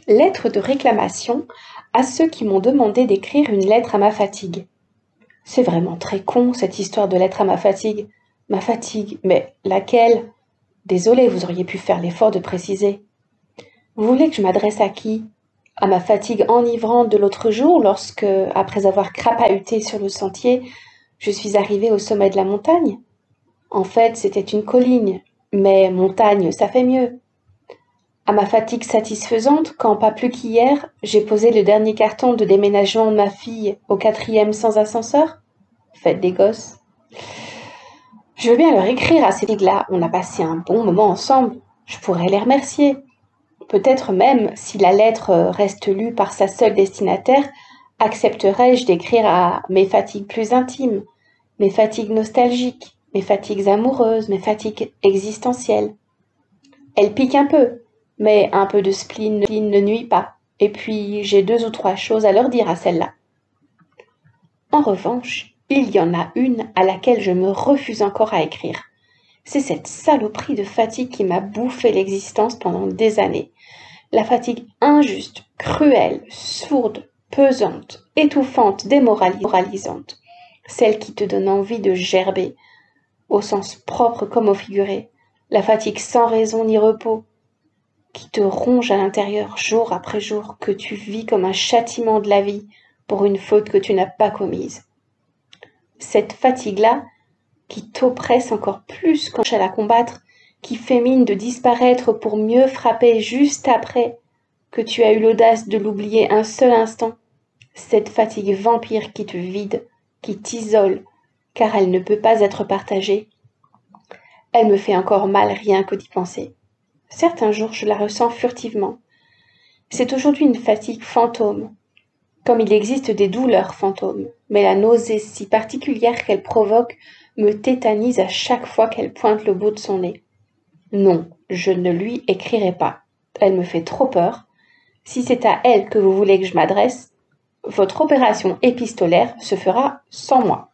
Lettre de réclamation à ceux qui m'ont demandé d'écrire une lettre à ma fatigue. C'est vraiment très con, cette histoire de lettre à ma fatigue. Ma fatigue, mais laquelle? Désolé, vous auriez pu faire l'effort de préciser. Vous voulez que je m'adresse à qui? À ma fatigue enivrante de l'autre jour lorsque, après avoir crapahuté sur le sentier, je suis arrivée au sommet de la montagne? En fait, c'était une colline, mais montagne, ça fait mieux. À ma fatigue satisfaisante, quand pas plus qu'hier, j'ai posé le dernier carton de déménagement de ma fille au 4e sans ascenseur? Faites des gosses. Je veux bien leur écrire à ces filles-là, on a passé un bon moment ensemble. Je pourrais les remercier. Peut-être même, si la lettre reste lue par sa seule destinataire, accepterais-je d'écrire à mes fatigues plus intimes, mes fatigues nostalgiques, mes fatigues amoureuses, mes fatigues existentielles. Elle pique un peu, mais un peu de spleen ne nuit pas. Et puis, j'ai 2 ou 3 choses à leur dire à celle-là. En revanche, il y en a une à laquelle je me refuse encore à écrire. C'est cette saloperie de fatigue qui m'a bouffé l'existence pendant des années. La fatigue injuste, cruelle, sourde, pesante, étouffante, démoralisante. Celle qui te donne envie de gerber, au sens propre comme au figuré. La fatigue sans raison ni repos, qui te ronge à l'intérieur jour après jour, que tu vis comme un châtiment de la vie pour une faute que tu n'as pas commise. Cette fatigue-là, qui t'oppresse encore plus quand tu as à la combattre, qui fait mine de disparaître pour mieux frapper juste après que tu as eu l'audace de l'oublier un seul instant, cette fatigue vampire qui te vide, qui t'isole, car elle ne peut pas être partagée, elle me fait encore mal rien que d'y penser. Certains jours, je la ressens furtivement. C'est aujourd'hui une fatigue fantôme, comme il existe des douleurs fantômes, mais la nausée si particulière qu'elle provoque me tétanise à chaque fois qu'elle pointe le bout de son nez. Non, je ne lui écrirai pas. Elle me fait trop peur. Si c'est à elle que vous voulez que je m'adresse, votre opération épistolaire se fera sans moi.